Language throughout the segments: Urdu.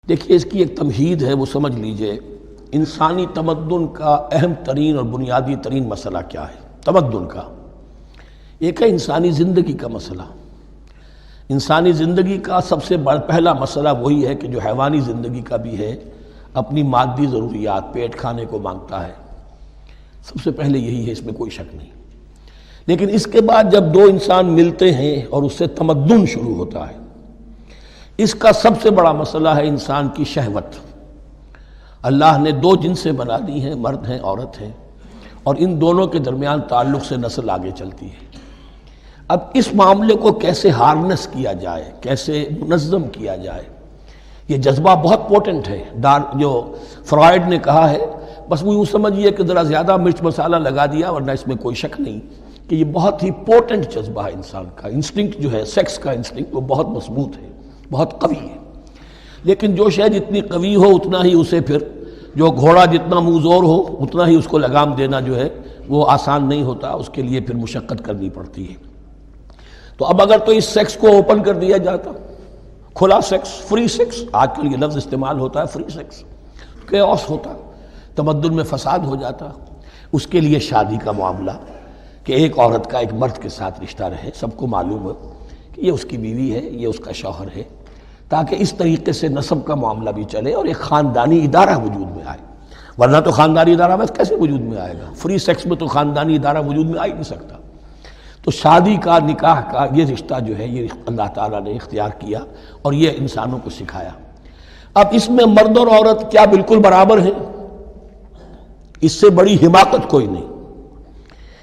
دیکھیے اس کی ایک تمہید ہے، وہ سمجھ لیجئے انسانی تمدن کا اہم ترین اور بنیادی ترین مسئلہ کیا ہے۔ تمدن کا ایک ہے انسانی زندگی کا مسئلہ۔ انسانی زندگی کا سب سے بڑا پہلا مسئلہ وہی ہے کہ جو حیوانی زندگی کا بھی ہے، اپنی مادی ضروریات، پیٹ کھانے کو مانگتا ہے، سب سے پہلے یہی ہے، اس میں کوئی شک نہیں۔ لیکن اس کے بعد جب دو انسان ملتے ہیں اور اس سے تمدن شروع ہوتا ہے، اس کا سب سے بڑا مسئلہ ہے انسان کی شہوت۔ اللہ نے دو جنسیں بنا دی ہیں، مرد ہیں، عورت ہیں، اور ان دونوں کے درمیان تعلق سے نسل آگے چلتی ہے۔ اب اس معاملے کو کیسے ہارنس کیا جائے، کیسے منظم کیا جائے، یہ جذبہ بہت پوٹنٹ ہے۔ جو فرائڈ نے کہا ہے، بس وہ یوں سمجھیے کہ ذرا زیادہ مرچ مسالہ لگا دیا، ورنہ اس میں کوئی شک نہیں کہ یہ بہت ہی پوٹنٹ جذبہ ہے انسان کا۔ انسٹنکٹ جو ہے، سیکس کا انسٹنکٹ، وہ بہت مضبوط ہے، بہت قوی ہے۔ لیکن جو شے جتنی قوی ہو اتنا ہی اسے پھر، جو گھوڑا جتنا منہ زور ہو اتنا ہی اس کو لگام دینا جو ہے وہ آسان نہیں ہوتا، اس کے لیے پھر مشقت کرنی پڑتی ہے۔ تو اب اگر تو اس سیکس کو اوپن کر دیا جاتا، کھلا سیکس، فری سیکس، آج کل یہ لفظ استعمال ہوتا ہے، فری سیکس، کیوس ہوتا، تمدن میں فساد ہو جاتا۔ اس کے لیے شادی کا معاملہ کہ ایک عورت کا ایک مرد کے ساتھ رشتہ رہے، سب کو معلوم ہو کہ یہ اس کی بیوی ہے، یہ اس کا شوہر ہے، تاکہ اس طریقے سے نسب کا معاملہ بھی چلے اور ایک خاندانی ادارہ وجود میں آئے۔ ورنہ تو خاندانی ادارہ بس کیسے وجود میں آئے گا؟ فری سیکس میں تو خاندانی ادارہ وجود میں آ ہی نہیں سکتا۔ تو شادی کا، نکاح کا یہ رشتہ جو ہے، یہ اللہ تعالیٰ نے اختیار کیا اور یہ انسانوں کو سکھایا۔ اب اس میں مرد اور عورت کیا بالکل برابر ہیں؟ اس سے بڑی حماقت کوئی نہیں،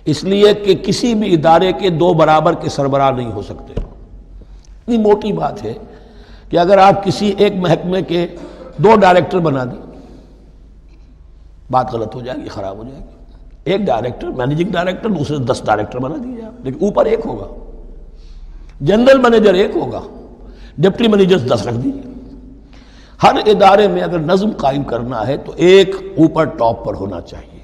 اس لیے کہ کسی بھی ادارے کے دو برابر کے سربراہ نہیں ہو سکتے۔ اتنی موٹی بات ہے کہ اگر آپ کسی ایک محکمے کے دو ڈائریکٹر بنا دیں، بات غلط ہو جائے گی، خراب ہو جائے گی۔ ایک ڈائریکٹر، مینیجنگ ڈائریکٹر، دوسرے 10 ڈائریکٹر بنا دیجیے آپ، لیکن اوپر ایک ہوگا، جنرل مینیجر ایک ہوگا، ڈپٹی مینیجر 10 رکھ دیجیے۔ ہر ادارے میں اگر نظم قائم کرنا ہے تو ایک اوپر ٹاپ پر ہونا چاہیے۔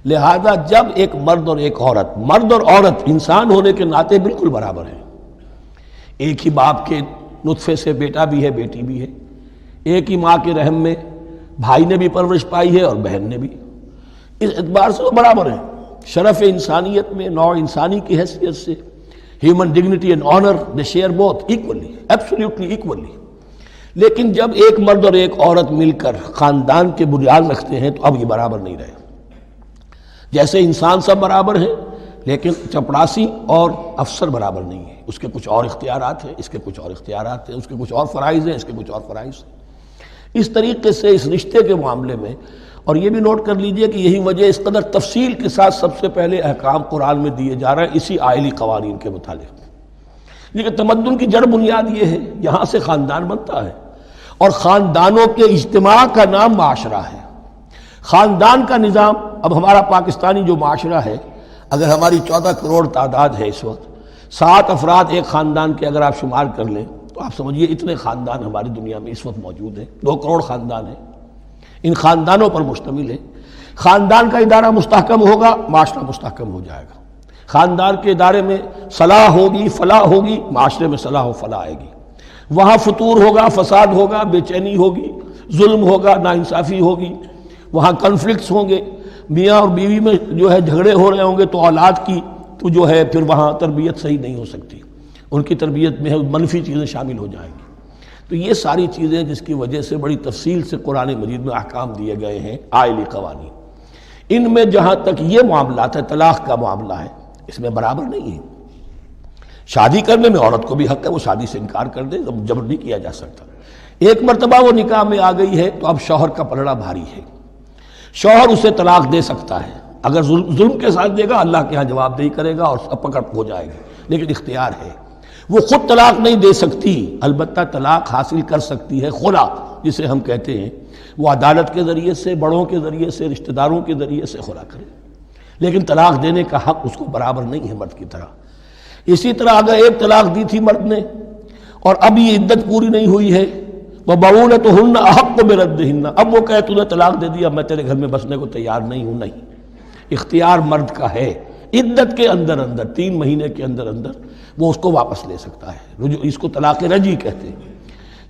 لہذا جب ایک مرد اور ایک عورت، مرد اور عورت انسان ہونے کے ناطے بالکل برابر ہیں، ایک ہی باپ کے نطفے سے بیٹا بھی ہے، بیٹی بھی ہے، ایک ہی ماں کے رحم میں بھائی نے بھی پرورش پائی ہے اور بہن نے بھی، اس اعتبار سے وہ برابر ہیں۔ شرف انسانیت میں، نوع انسانی کی حیثیت سے، human dignity and honour, they share both equally, absolutely equally. لیکن جب ایک مرد اور ایک عورت مل کر خاندان کے بنیاد رکھتے ہیں تو اب یہ برابر نہیں رہے۔ جیسے انسان سب برابر ہیں، لیکن چپڑاسی اور افسر برابر نہیں ہے، اس کے کچھ اور اختیارات ہیں، اس کے کچھ اور اختیارات ہیں، اس کے کچھ اور فرائض ہیں، اس کے کچھ اور فرائض ہیں۔ اس طریقے سے اس رشتے کے معاملے میں، اور یہ بھی نوٹ کر لیجئے کہ یہی وجہ اس قدر تفصیل کے ساتھ سب سے پہلے احکام قرآن میں دیے جا رہے ہیں اسی آئلی قوانین کے متعلق۔ لیکن تمدن کی جڑ بنیاد یہ ہے، یہاں سے خاندان بنتا ہے، اور خاندانوں کے اجتماع کا نام معاشرہ ہے۔ خاندان کا نظام، اب ہمارا پاکستانی جو معاشرہ ہے، اگر ہماری 14 کروڑ تعداد ہے اس وقت، 7 افراد ایک خاندان کے اگر آپ شمار کر لیں تو آپ سمجھیے اتنے خاندان ہماری دنیا میں اس وقت موجود ہیں، 2 کروڑ خاندان ہیں، ان خاندانوں پر مشتمل ہے۔ خاندان کا ادارہ مستحکم ہوگا، معاشرہ مستحکم ہو جائے گا۔ خاندان کے ادارے میں صلاح ہوگی، فلاح ہوگی، معاشرے میں صلاح و فلاح آئے گی۔ وہاں فتور ہوگا، فساد ہوگا، بے چینی ہوگی، ظلم ہوگا، ناانصافی ہوگی، وہاں کنفلکٹس ہوں گے، میاں اور بیوی میں جو ہے جھگڑے ہو رہے ہوں گے تو اولاد کی تو جو ہے پھر وہاں تربیت صحیح نہیں ہو سکتی، ان کی تربیت میں منفی چیزیں شامل ہو جائیں گی۔ تو یہ ساری چیزیں جس کی وجہ سے بڑی تفصیل سے قرآن مجید میں احکام دیے گئے ہیں، آئلی قوانین۔ ان میں جہاں تک یہ معاملات ہے، طلاق کا معاملہ ہے، اس میں برابر نہیں ہے۔ شادی کرنے میں عورت کو بھی حق ہے، وہ شادی سے انکار کر دے، جبر نہیں کیا جا سکتا۔ ایک مرتبہ وہ نکاح میں آ گئی ہے تو اب شوہر کا پلڑا بھاری ہے، شوہر اسے طلاق دے سکتا ہے، اگر ظلم کے ساتھ دے گا اللہ کے ہاں جواب دہی کرے گا اور پکڑ ہو جائے گی، لیکن اختیار ہے۔ وہ خود طلاق نہیں دے سکتی، البتہ طلاق حاصل کر سکتی ہے، خلا جسے ہم کہتے ہیں، وہ عدالت کے ذریعے سے، بڑوں کے ذریعے سے، رشتہ داروں کے ذریعے سے خلا کرے، لیکن طلاق دینے کا حق اس کو برابر نہیں ہے مرد کی طرح۔ اسی طرح اگر ایک طلاق دی تھی مرد نے اور اب یہ عدت پوری نہیں ہوئی ہے، وَبَعُولَتُهُنَّ أَحَقُّ بِرَدِّهِنَّ، اب وہ کہے تو نے طلاق دے دیا، میں تیرے گھر میں بسنے کو تیار نہیں ہوں، نہیں، اختیار مرد کا ہے، عدت کے اندر 3 مہینے کے اندر وہ اس کو واپس لے سکتا ہے، اس کو طلاق رجعی کہتے ہیں۔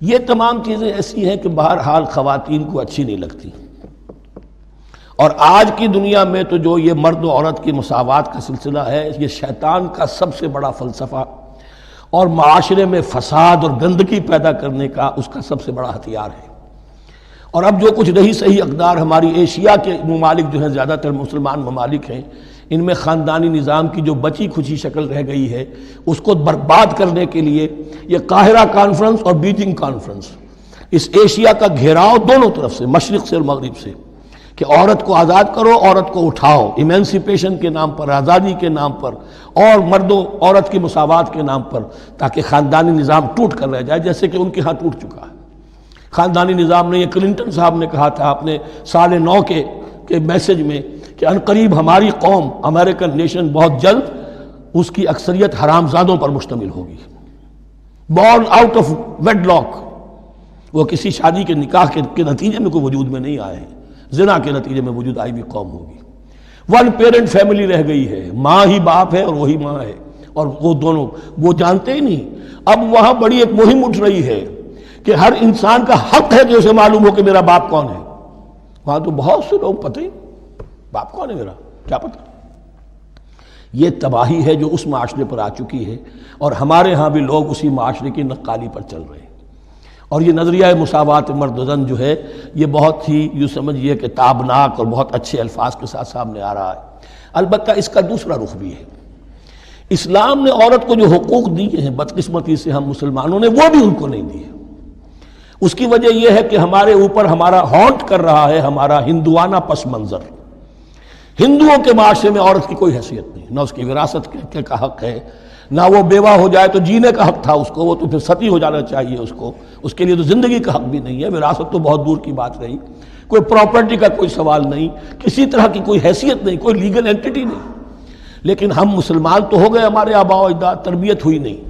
یہ تمام چیزیں ایسی ہیں کہ بہرحال خواتین کو اچھی نہیں لگتی، اور آج کی دنیا میں تو جو یہ مرد و عورت کی مساوات کا سلسلہ ہے، یہ شیطان کا سب سے بڑا فلسفہ اور معاشرے میں فساد اور گندگی پیدا کرنے کا اس کا سب سے بڑا ہتھیار ہے۔ اور اب جو کچھ رہی صحیح اقدار ہماری ایشیا کے ممالک جو ہیں، زیادہ تر مسلمان ممالک ہیں، ان میں خاندانی نظام کی جو بچی کھچی شکل رہ گئی ہے اس کو برباد کرنے کے لیے یہ قاہرہ کانفرنس اور بیجنگ کانفرنس، اس ایشیا کا گھیراؤ دونوں طرف سے، مشرق سے اور مغرب سے، کہ عورت کو آزاد کرو، عورت کو اٹھاؤ، ایمینسیپیشن کے نام پر، آزادی کے نام پر، اور مرد و عورت کی مساوات کے نام پر، تاکہ خاندانی نظام ٹوٹ کر رہ جائے، جیسے کہ ان کے ہاں ٹوٹ چکا ہے خاندانی نظام نے۔ یہ کلنٹن صاحب نے کہا تھا اپنے سال 9 کے میسج میں کہ عنقریب ہماری قوم، امریکن نیشن، بہت جلد اس کی اکثریت حرامزادوں پر مشتمل ہوگی، born out of wedlock, وہ کسی شادی کے نکاح کے نتیجے میں کوئی وجود میں نہیں آئے ہیں، زنا کے نتیجے میں وجود آئی بھی قوم ہوگی۔ ون پیرنٹ فیملی رہ گئی ہے، ماں ہی باپ ہے اور وہی ماں ہے، اور وہ دونوں وہ جانتے ہی نہیں۔ اب وہاں بڑی ایک مہم اٹھ رہی ہے کہ ہر انسان کا حق ہے کہ اسے معلوم ہو کہ میرا باپ کون ہے۔ وہاں تو بہت سے لوگ پتہ ہی باپ کون ہے میرا، کیا پتہ۔ یہ تباہی ہے جو اس معاشرے پر آ چکی ہے، اور ہمارے ہاں بھی لوگ اسی معاشرے کی نقالی پر چل رہے ہیں۔ اور یہ نظریہ مساوات مرد و زن جو ہے، یہ بہت ہی یوں سمجھیے کہ تابناک اور بہت اچھے الفاظ کے ساتھ سامنے آ رہا ہے۔ البتہ اس کا دوسرا رخ بھی ہے۔ اسلام نے عورت کو جو حقوق دیے ہیں، بدقسمتی سے ہم مسلمانوں نے وہ بھی ان کو نہیں دیے۔ اس کی وجہ یہ ہے کہ ہمارے اوپر ہمارا ہانٹ کر رہا ہے ہمارا ہندوانہ پس منظر۔ ہندوؤں کے معاشرے میں عورت کی کوئی حیثیت نہیں، نہ اس کی وراثت کا حق ہے، نہ وہ بیوہ ہو جائے تو جینے کا حق تھا اس کو، وہ تو پھر ستی ہو جانا چاہیے اس کو، اس کے لیے تو زندگی کا حق بھی نہیں ہے، وراثت تو بہت دور کی بات رہی، کوئی پراپرٹی کا کوئی سوال نہیں، کسی طرح کی کوئی حیثیت نہیں، کوئی لیگل اینٹیٹی نہیں۔ لیکن ہم مسلمان تو ہو گئے، ہمارے آباء و اجداد، تربیت ہوئی نہیں،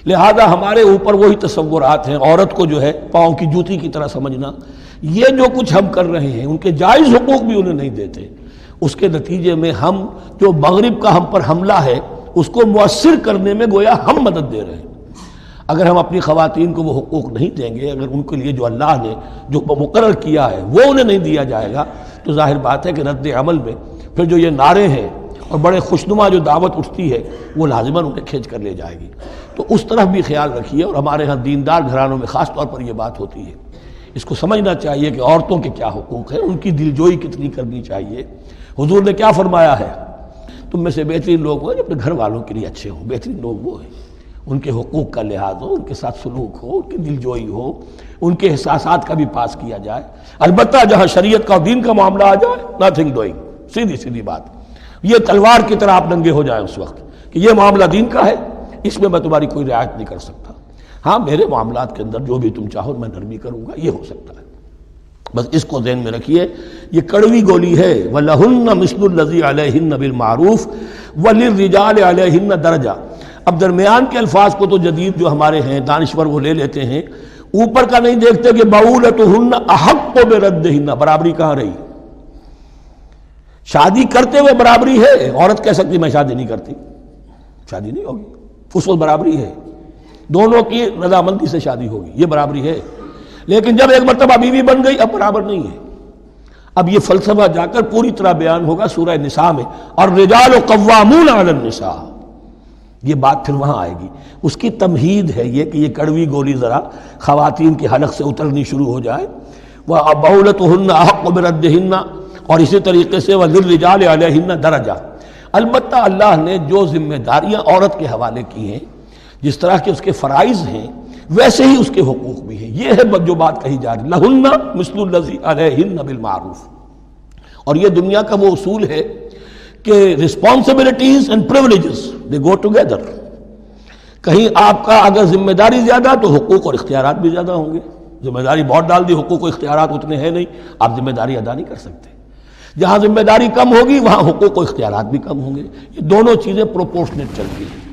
لہذا ہمارے اوپر وہی تصورات ہیں، عورت کو جو ہے پاؤں کی جوتی کی طرح سمجھنا۔ یہ جو کچھ ہم کر رہے ہیں، ان کے جائز حقوق بھی انہیں نہیں دیتے، اس کے نتیجے میں ہم جو مغرب کا ہم پر حملہ ہے اس کو مؤثر کرنے میں گویا ہم مدد دے رہے ہیں۔ اگر ہم اپنی خواتین کو وہ حقوق نہیں دیں گے، اگر ان کے لیے جو اللہ نے جو مقرر کیا ہے وہ انہیں نہیں دیا جائے گا، تو ظاہر بات ہے کہ رد عمل میں پھر جو یہ نعرے ہیں اور بڑے خوشنما جو دعوت اٹھتی ہے وہ لازماً انہیں کھینچ کر لے جائے گی۔ تو اس طرف بھی خیال رکھیے، اور ہمارے ہاں دیندار گھرانوں میں خاص طور پر یہ بات ہوتی ہے، اس کو سمجھنا چاہیے کہ عورتوں کے کیا حقوق ہیں، ان کی دلجوئی کتنی کرنی چاہیے۔ حضور نے کیا فرمایا ہے؟ تم میں سے بہترین لوگ وہ جو اپنے گھر والوں کے لیے اچھے ہوں، بہترین لوگ وہ ہیں ان کے حقوق کا لحاظ ہو، ان کے ساتھ سلوک ہو، ان کی دلجوئی ہو، ان کے احساسات کا بھی پاس کیا جائے۔ البتہ جہاں شریعت کا اور دین کا معاملہ آ جائے، نتھنگ ڈوئنگ، سیدھی سیدھی بات، یہ تلوار کی طرح آپ ننگے ہو جائیں اس وقت کہ یہ معاملہ دین کا ہے، اس میں میں تمہاری کوئی رعایت نہیں کر سکتا، ہاں میرے معاملات کے اندر جو بھی تم چاہو میں نرمی کروں گا، یہ ہو سکتا ہے۔ بس اس کو ذہن میں رکھیے، یہ کڑوی گولی ہے۔ وَلَهُنَّ مِثْلُ الَّذِي عَلَيْهِنَّ بِالْمَعْرُوفِ وَلِلرِّجَالِ عَلَيْهِنَّ دَرَجَةٌ۔ اب درمیان کے الفاظ کو تو جدید جو ہمارے ہیں دانشور وہ لے لیتے ہیں، اوپر کا نہیں دیکھتے کہ بَعُولَتُهُنَّ أَحَقُّ بِرَدِّهِنَّ، برابری کہاں رہی؟ شادی کرتے ہوئے برابری ہے، عورت کہہ سکتی میں شادی نہیں کرتی، شادی نہیں ہوگی، اس وقت برابری ہے، دونوں کی رضامندی سے شادی ہوگی، یہ برابری ہے۔ لیکن جب ایک مرتبہ بیوی بن گئی اب برابر نہیں ہے۔ اب یہ فلسفہ جا کر پوری طرح بیان ہوگا سورہ نساء میں، اور الرجال قوامون علی النساء، یہ بات پھر وہاں آئے گی۔ اس کی تمہید ہے یہ کہ یہ کڑوی گولی ذرا خواتین کے حلق سے اترنی شروع ہو جائے۔ وَبَعُولَتُهُنَّ أَحَقُّ بِرَدِّهِنَّ، اور اسی طریقے سے وَلِلرِّجَالِ عَلَيْهِنَّ دَرَجَةٌ۔ البتہ اللہ نے جو ذمہ داریاں عورت کے حوالے کی ہیں، جس طرح کے اس کے فرائض ہیں ویسے ہی اس کے حقوق بھی ہیں، یہ ہے جو بات کہی جا رہی، لَهُنَّ مِثْلُ الَّذِي عَلَيْهِنَّ بِالْمَعْرُوفِ۔ اور یہ دنیا کا وہ اصول ہے کہ responsibilities and privileges they go together۔ کہیں آپ کا اگر ذمہ داری زیادہ تو حقوق اور اختیارات بھی زیادہ ہوں گے، ذمہ داری بہت ڈال دی، حقوق و اختیارات اتنے ہیں نہیں، آپ ذمہ داری ادا نہیں کر سکتے۔ جہاں ذمہ داری کم ہوگی وہاں حقوق و اختیارات بھی کم ہوں گے، یہ دونوں چیزیں پروپورشنیٹ چلتی ہیں۔